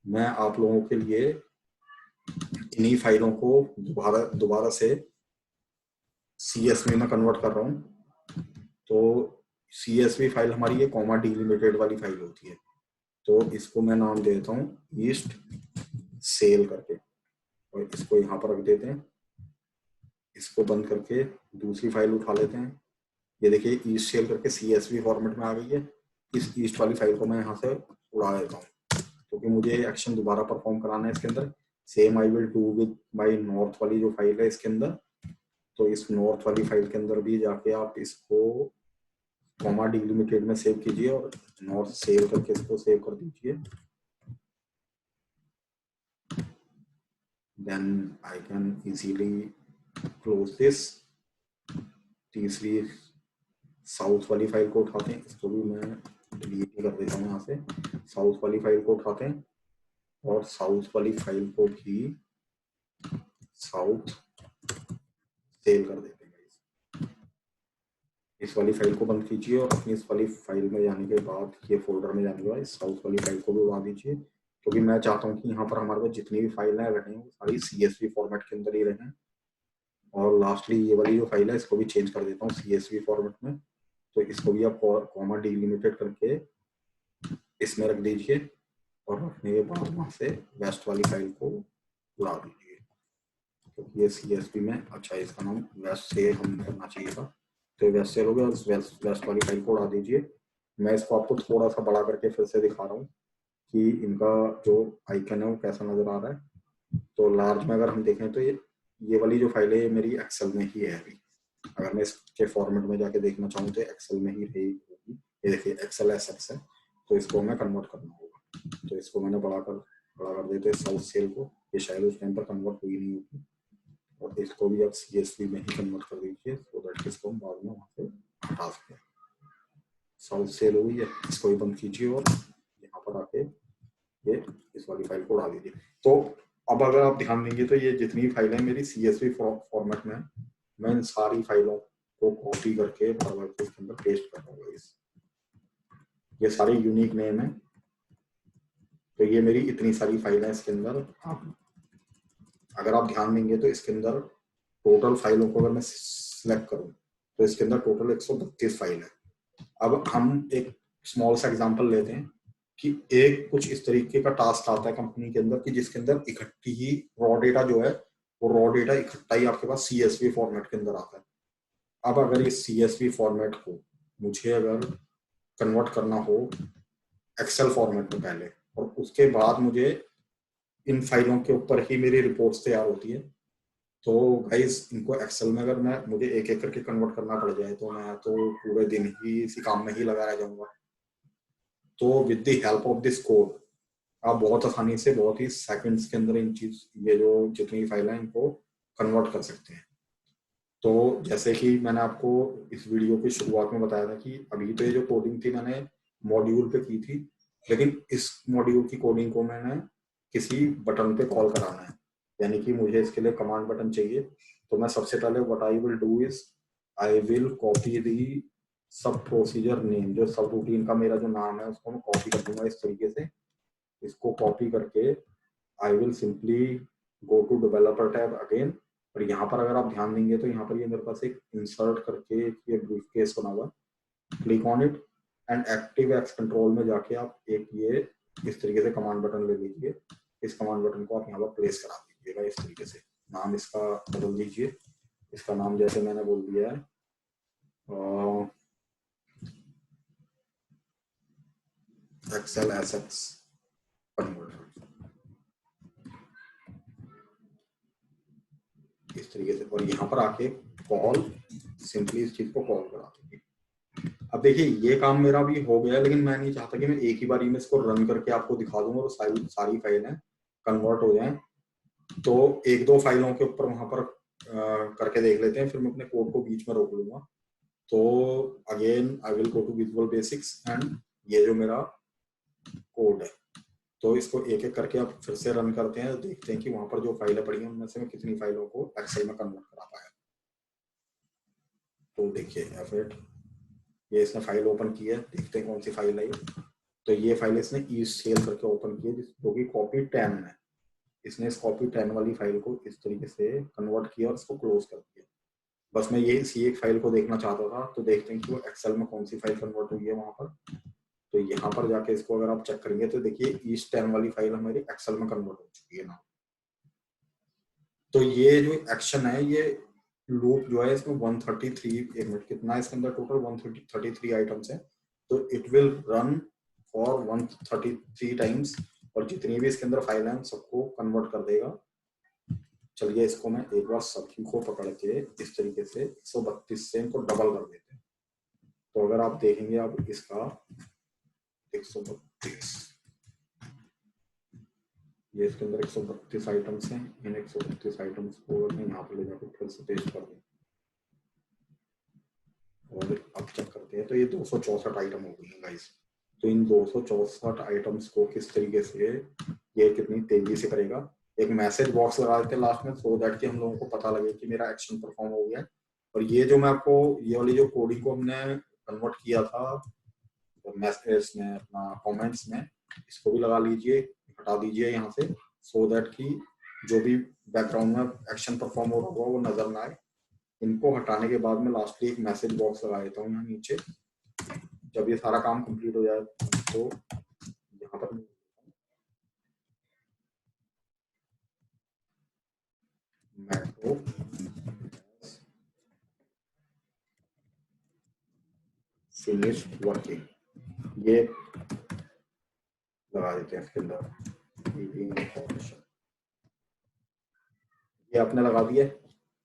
मैं आप लोगों के लिए इन्हीं फाइलों को दोबारा से CSV में कन्वर्ट कर रहा हूँ। तो CSV फाइल हमारी ये कॉमा डिलिमिटेड वाली फाइल होती है, तो इसको मैं नाम दे देता हूँ ईस्ट सेल करके, और इसको यहाँ पर रख देते हैं। इसको बंद करके दूसरी फाइल उठा लेते हैं, ये देखिए ईस्ट सेल करके CSV फॉर्मेट में आ गई है। इस ईस्ट वाली फाइल को मैं यहाँ से उड़ा देता हूँ क्योंकि मुझे एक्शन दोबारा परफॉर्म कराना है इसके अंदर। Same I will do with my north वाली जो फाइल है इसके अंदर। तो इस नॉर्थ वाली फाइल के अंदर भी जाके आप इसको कॉमा डिलिमिटेड में सेव कीजिए और नॉर्थ सेव करके इसको सेव कर दीजिए। Then I can easily close this. तीसरी साउथ वाली फाइल को उठाते हैं, इसको भी मैं डिलीट कर देता हूँ यहाँ से। साउथ वाली फाइल को उठाते हैं और साउथ वाली फाइल को भी साउथ सेव कर देते हैं। इस वाली फाइल को बंद कीजिए और अपनी इस वाली फाइल में जाने के बाद, ये फोल्डर में जाने के बाद इस साउथ वाली फाइल को भी उड़ा दीजिए, क्योंकि मैं चाहता हूँ कि यहाँ पर हमारे पास जितनी भी फाइल है रहें वो सारी CSV फॉर्मेट के अंदर ही रहें। और लास्टली ये वाली जो फाइल है इसको भी चेंज कर देता हूँ CSV फॉर्मेट में। तो इसको भी आप कॉमा डिलिमिटेड करके इसमें रख दीजिए और रखने के बाद वहां से वेस्ट वाली फाइल को उड़ा दीजिए, क्योंकि ये CSV में, अच्छा इसका नाम वेस्ट से हम करना चाहिए था, तो वेस्ट से हो गया। वेस्ट वाली फाइल को उड़ा दीजिए। मैं इसको आपको थोड़ा सा बड़ा करके फिर से दिखा रहा हूँ कि इनका जो आइकन है वो कैसा नजर आ रहा है। तो लार्ज में अगर हम देखें तो ये ये वाली जो फाइल है ये मेरी एक्सेल में ही है अभी। अगर मैं इसके फॉर्मेट में जाके देखना चाहूँ तो एक्सेल में ही रहेगी। ये देखिए एक्सेल एसेट्स है, तो इसको हमें कन्वर्ट करना होगा। तो इसको मैंने बड़ा कर देते हैं साउथ सेल को, ये शायद उस टाइम पर कन्वर्ट हुई नहीं होगी। और इसको भी आप CSV में ही कन्वर्ट कर दीजिए, सो दैट इसको हम बाद में वहाँ से हटा सकें। साउथ सेल हुई है, इसको भी बंद कीजिए और यहाँ पर आके ये इस वाली फाइल को उड़ा दीजिए। तो अब अगर आप ध्यान देंगे तो ये जितनी फाइलें मेरी CSV फॉर्मेट में, मैं इन सारी फाइलों को कॉपी करके बार-बार इसके अंदर पेस्ट कर रहा हूँ। ये सारे यूनिक नेम है, तो ये मेरी इतनी सारी फाइलें इसके अंदर। अगर आप ध्यान देंगे तो इसके अंदर टोटल फाइलों को अगर मैं सिलेक्ट करूं तो इसके अंदर टोटल 132 फाइल है। अब हम एक स्मॉल सा एग्जांपल लेते हैं कि एक कुछ इस तरीके का टास्क आता है कंपनी के अंदर कि जिसके अंदर इकट्ठी ही रॉ डेटा जो है वो रॉ डेटा इकट्ठा ही आपके पास CSV फॉर्मेट के अंदर आता है। अब अगर इस CSV फॉर्मेट को मुझे अगर कन्वर्ट करना हो एक्सेल फॉर्मेट में पहले, और उसके बाद मुझे इन फाइलों के ऊपर ही मेरी रिपोर्ट्स तैयार होती है, तो गाइस इनको एक्सेल में अगर मैं मुझे एक एक करके कन्वर्ट करना पड़ जाए तो मैं तो पूरे दिन ही इसी काम में ही लगा रह जाऊंगा। तो with the help of this code आप बहुत आसानी से, बहुत ही सेकंड्स के अंदर इन चीज, ये जो जितनी फाइल है इनको कन्वर्ट कर सकते हैं। तो जैसे कि मैंने आपको इस वीडियो की शुरुआत में बताया था कि अभी तो ये जो कोडिंग थी मैंने मॉड्यूल पे की थी, लेकिन इस मॉड्यूल की कोडिंग को मैंने किसी बटन पे कॉल कराना है, यानी कि मुझे इसके लिए कमांड बटन चाहिए। तो मैं सबसे पहले what I will do is I will copy the सब प्रोसीजर नेम, जो सब रूटीन का मेरा जो नाम है उसको मैं कॉपी कर दूंगा इस तरीके से। इसको कॉपी करके I will simply go to developer tab again, और यहाँ पर अगर आप ध्यान देंगे तो यहाँ पर ये मेरे पास एक इंसर्ट करके ये ब्रीफ केस बना हुआ है, click on it and active x control में जाके आप एक ये इस तरीके से कमांड बटन ले लीजिए। इस कमांड बटन को आप यहाँ पर प्लेस करा दीजिएगा इस तरीके से। नाम इसका बदल दीजिए, इसका नाम जैसे मैंने बोल दिया है एक्सेल एसेट्स कन्वर्टर, इस तरीके से। और यहाँ पर आके कॉल, सिंपली इस चीज को कॉल करा देंगे। अब देखिए ये काम मेरा भी हो गया, लेकिन मैं नहीं चाहता कि मैं एक ही बारी में इसको रन करके आपको दिखा दूंगा और सारी फाइलें कन्वर्ट हो जाएं। तो एक दो फाइलों के ऊपर वहां पर करके देख लेते हैं, फिर मैं अपने कोड को बीच में रोक लूंगा। तो again I will go to visual basics and ये जो मेरा कोड है, तो इसको एक एक करके आप फिर से रन करते हैं, देखते हैं कि वहां पर जो फाइलें पड़ी हैं उनमें से मैं कितनी फाइलों को एक्सेल में कन्वर्ट करा पाया। तो देखिए F8, ये इसने फाइल ओपन की है, देखते हैं कौन सी फाइल है। तो ये फाइल इसने ईस्ट सेल करके ओपन की है, जो कि कॉपी 10 है। इसने इस कॉपी 10 वाली फाइल को इस तरीके से कन्वर्ट किया और इसको क्लोज कर दिया। बस मैं ये इसी एक फाइल को देखना चाहता था, तो देखते हैं कि वो एक्सेल में कौन सी फाइल कन्वर्ट हुई है वहां पर। तो यहाँ पर जाके इसको अगर आप चेक करेंगे तो देखिए ईस्ट 10 वाली फाइल हमारी एक्सेल में कन्वर्ट हो चुकी है ना। तो ये जो एक्शन है, ये लूप जो है इसमें 133, एक मिनट कितना है इसके अंदर टोटल 133 आइटम्स है, तो it will run for 133 times, और जितनी भी इसके अंदर फाइल है सबको कन्वर्ट कर देगा। चलिए इसको मैं एक बार सभी को पकड़ के इस तरीके से 132 से इनको डबल कर देते हैं। तो अगर आप देखेंगे आप इसका 132, ये इसके अंदर 132 आइटम्स हैं। इन 132 आइटम्स को मैं यहाँ पर ले जाकर फिर से पेस्ट कर दूँ और अब चेक करते हैं, तो ये 264 आइटम हो गई है गाइस। तो इन 264 आइटम्स को किस तरीके से ये कितनी तेजी से करेगा, एक मैसेज बॉक्स लगा देते हैं लास्ट में, सो दैट कि हम लोगों को पता लगे कि मेरा एक्शन परफॉर्म हो गया है। और ये जो मैं आपको ये वाली जो कोडिंग को हमने कन्वर्ट किया था मैसेज में अपना कमेंट्स में, इसको भी लगा लीजिए, हटा दीजिए यहाँ से, सो दैट कि जो भी बैकग्राउंड में एक्शन परफॉर्म हो रहा होगा वो नजर ना आए। इनको हटाने के बाद में लास्टली एक मैसेज बॉक्स लगा देता हूँ यहाँ नीचे। जब ये सारा काम कंप्लीट हो जाए तो यहाँ पर मैक्रो फिनिश्ड वर्किंग, ये लगा देते हैं इसके अंदर। ये आपने लगा दिया।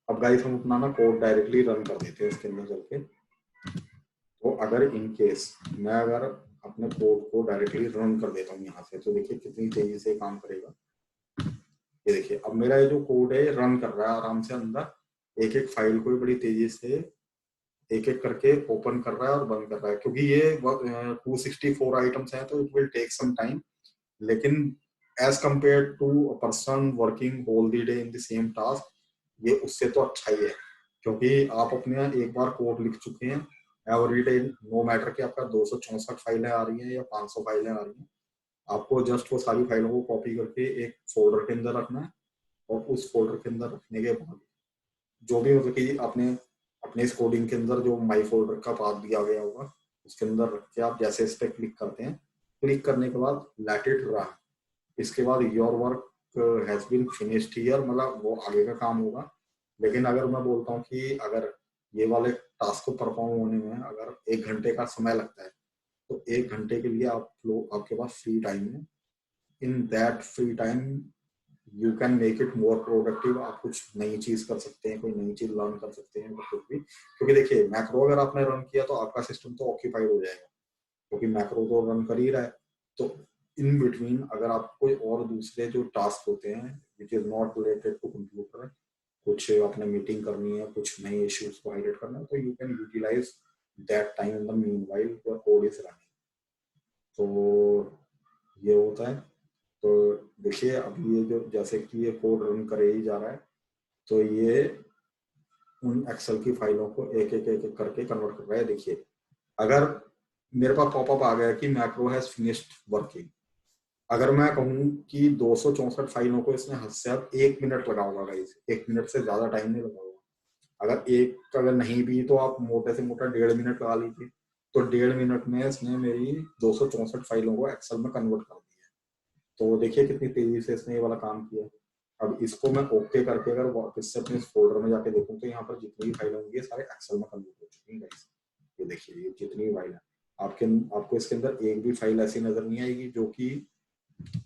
अब गाइस हम अपना ना कोड डायरेक्टली रन कर देते हैं इसके अंदर चल के। तो अगर इन केस मैं अगर अपने कोड को डायरेक्टली रन कर देता हूँ यहाँ से, तो देखिए कितनी तेजी से काम करेगा। ये देखिए अब मेरा ये जो कोड है रन कर रहा है आराम से अंदर, एक एक फाइल को बड़ी तेजी से एक एक करके ओपन कर रहा है और बंद कर रहा है। क्योंकि ये 264 आइटम्स हैं तो it will take some time, लेकिन as compare to a person working whole the day in the same task, ये उससे तो अच्छा ही है। क्योंकि आप अपने एक बार कोड लिख चुके हैं एवरी डे, नो मैटर कि आपका 264 फाइलें आ रही हैं या 500 फाइलें आ रही हैं, आपको जस्ट वो सारी फाइलों को कॉपी करके एक फोल्डर के अंदर रखना है। और उस फोल्डर के अंदर रखने के बाद जो भी मतलब कि आपने अपने इस कोडिंग के अंदर जो माई फोल्डर का पाथ दिया गया होगा उसके अंदर रख के आप जैसे इस पर क्लिक करते हैं, क्लिक करने के बाद लेट इट रन, इसके बाद your work has been finished here, मतलब वो आगे का काम होगा। लेकिन अगर मैं बोलता हूँ कि अगर ये वाले टास्क को परफॉर्म होने में अगर 1 घंटे का समय लगता है, तो 1 घंटे के लिए आप लोग आपके पास फ्री टाइम है। In that free time you can make it more productive, आप कुछ नई चीज कर सकते हैं, कोई नई चीज लर्न कर सकते हैं कुछ भी। क्योंकि देखिए मैक्रो अगर आपने रन किया तो आपका सिस्टम तो ऑक्यूपाइड हो जाएगा, क्योंकि मैक्रो तो रन कर ही रहा है। तो इन बिटवीन अगर आप कोई और दूसरे जो टास्क होते हैं which is not related to computer, कुछ आपने मीटिंग करनी है, कुछ नए इश्यूज को हाईलाइट करना है, तो you can utilise that time in the meanwhile your code is running. तो ये होता है। तो देखिए अभी ये जो जैसे कि ये कोड रन करे ही जा रहा है, तो ये उन एक्सेल की फाइलों को एक करके कन्वर्ट कर रहा है। देखिए अगर मेरे पास पॉपअप आ गया कि मैक्रो हैज फिनिश्ड वर्किंग, अगर मैं कहूँ कि 264 फाइलों को इसने हद से हद 1 मिनट लगा होगा गाइस, 1 मिनट से ज्यादा टाइम नहीं लगा होगा। अगर नहीं भी तो आप मोटे से मोटा 1.5 मिनट लगा लीजिए, तो 1.5 मिनट में इसने मेरी 264 फाइलों को एक्सेल में कन्वर्ट कर दिया। तो देखिए कितनी तेजी से इसने ये वाला काम किया। अब इसको मैं ओके करके अगर वापस से अपने फोल्डर में जाके देखूं, तो यहाँ पर जितनी भी फाइल होंगी सारे एक्सेल में कन्वर्ट हो चुकी हैं। ये देखिए ये जितनी भी फाइल है, आपको इसके अंदर एक भी फाइल ऐसी नजर नहीं आएगी जो कि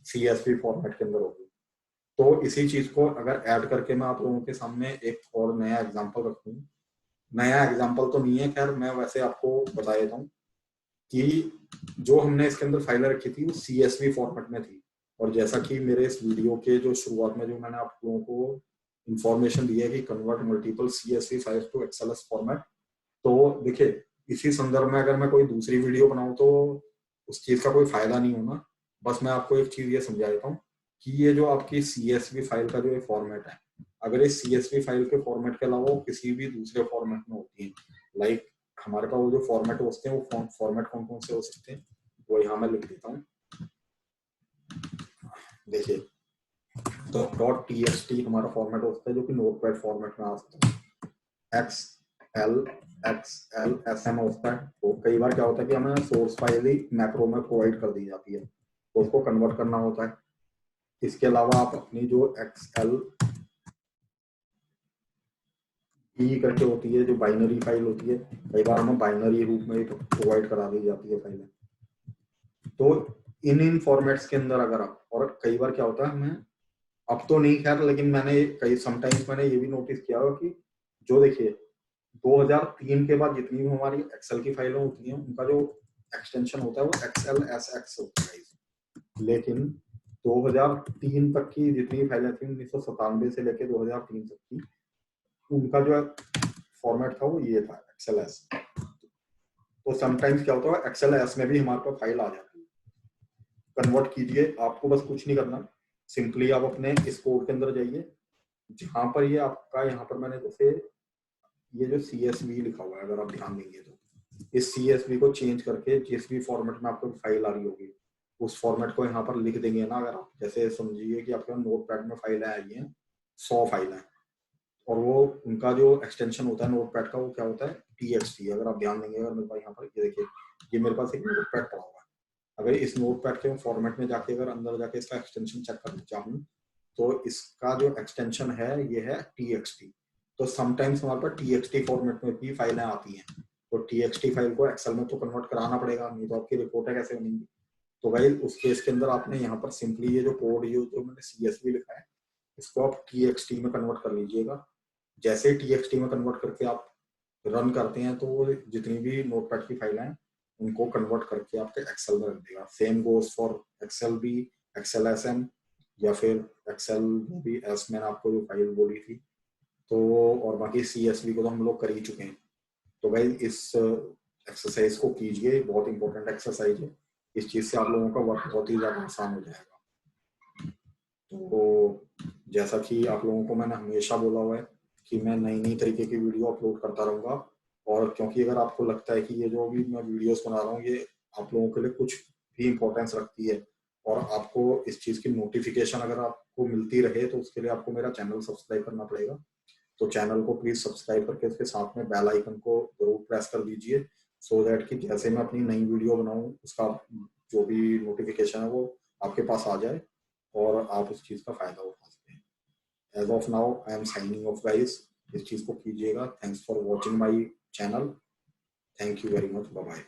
CSV फॉर्मेट के अंदर होगी। तो इसी चीज को अगर ऐड करके मैं आप लोगों के सामने एक और नया एग्जांपल रखूं, नया एग्जांपल तो नहीं है खैर, मैं वैसे आपको बता देता हूँ कि जो हमने इसके अंदर फाइलें रखी थी वो CSV फॉर्मेट में थी। और जैसा कि मेरे इस वीडियो के जो शुरुआत में जो मैंने आप लोगों को इंफॉर्मेशन दी है कि convert multiple CSV files to XLS format, तो देखिए इसी संदर्भ में अगर मैं कोई दूसरी वीडियो बनाऊं तो उस चीज का कोई फायदा नहीं होना। बस मैं आपको एक चीज ये समझा देता हूँ कि ये जो आपकी CSV फाइल का जो ये फॉर्मेट है, अगर इस CSV फाइल के फॉर्मेट के अलावा किसी भी दूसरे फॉर्मेट में होती है, लाइक हमारे पास वो जो फॉर्मेट होते हैं वो फॉर्मेट कौन कौन से हो सकते हैं वो यहाँ मैं लिख देता हूँ। देखिए तो .txt हमारा फॉर्मेट होता है जो कि नोटपैड फॉर्मेट में आ सकता है। XL होता है। तो कई बार क्या होता है कि हमें सोर्स फाइल ही मैक्रो में प्रोवाइड कर दी जाती है, तो उसको कन्वर्ट करना होता है। इसके अलावा आप अपनी जो XL ई करके होती है, जो बाइनरी फाइल होती है, कई बार हमें बाइनरी रूप में प्रोवाइड करा दी जाती है फाइलें। तो इन फॉर्मेट्स के अंदर अगर आप, और कई बार क्या होता है हमें, अब तो नहीं खैर, लेकिन मैंने समटाइम्स ये भी नोटिस किया हो कि जो देखिए 2003 के बाद जितनी भी हमारी एक्सेल की फाइलें होती हैं उनका जो एक्सटेंशन होता है वो XLSX होता है। लेकिन 2003 तक की जितनी फाइलें थी, 1997 से लेकर 2003 तक की, उनका जो फॉर्मेट था वो ये था XLS। तो समटाइम्स क्या होता है XLS में भी हमारे पास फाइल आ जाती है। कन्वर्ट कीजिए, आपको बस कुछ नहीं करना, सिंपली आप अपने इस कोड के अंदर जाइए, जहां पर ये आपका, यहाँ पर मैंने जैसे ये जो CSV लिखा हुआ है, अगर आप ध्यान देंगे तो इस CSV को चेंज करके जिस भी फॉर्मेट में आपको फाइल आ रही होगी उस फॉर्मेट को यहाँ पर लिख देंगे ना। अगर आप जैसे समझिए कि आपके नोटपैड में फाइलें आई हैं 100 फाइलें, और वो उनका जो एक्सटेंशन होता है नोटपैड का वो क्या होता है TXT। अगर आप ध्यान देंगे, अगर मेरे पास यहाँ पर ये देखिए, ये मेरे पास एक नोटपैड पड़ा हुआ है, अगर इस नोटपैड के फॉर्मेट में जाके अगर अंदर जाके इसका एक्सटेंशन चेक करना चाहूँ तो इसका जो एक्सटेंशन है ये है TXT। तो समटाइम्स हमारे पास TXT फॉर्मेट में भी फाइलें आती हैं, तो TXT फाइल को एक्सेल में तो कन्वर्ट कराना पड़ेगा, नहीं तो आपकी रिपोर्टें कैसे बनेंगी। तो भाई उस केस के अंदर आपने यहाँ पर सिंपली ये जो कोड, ये जो मैंने CSV लिखा है, इसको आप txt में कन्वर्ट कर लीजिएगा। जैसे txt में कन्वर्ट करके आप रन करते हैं तो वो जितनी भी नोटपैड की फाइल हैं उनको कन्वर्ट करके आपके एक्सेल में रख देगा। सेम गोज फॉर एक्सेल भी, एक्सेल एसएम या फिर एक्सेल भी एस, मैंने आपको जो फाइल बोली थी तो, और बाकी CSV को तो हम लोग कर ही चुके हैं। तो भाई इस एक्सरसाइज को कीजिए, बहुत इंपॉर्टेंट एक्सरसाइज है। इस चीज से आप लोगों का वर्क बहुत ही ज्यादा आसान हो जाएगा। तो जैसा कि आप लोगों को मैंने हमेशा बोला हुआ है कि मैं नई नई तरीके की वीडियो अपलोड करता रहूंगा, और क्योंकि अगर आपको लगता है कि ये जो भी मैं वीडियोस बना रहा हूँ ये आप लोगों के लिए कुछ भी इंपॉर्टेंस रखती है और आपको इस चीज की नोटिफिकेशन अगर आपको मिलती रहे, तो उसके लिए आपको मेरा चैनल सब्सक्राइब करना पड़ेगा। तो चैनल को प्लीज सब्सक्राइब करके उसके साथ में बेल आइकन को जरूर प्रेस कर दीजिए, सो दैट कि जैसे मैं अपनी नई वीडियो बनाऊं उसका जो भी नोटिफिकेशन है वो आपके पास आ जाए और आप उस चीज का फायदा उठा सकें। As of now I am signing off guys, इस चीज को कीजिएगा। Thanks for watching my channel, thank you very much, bye bye.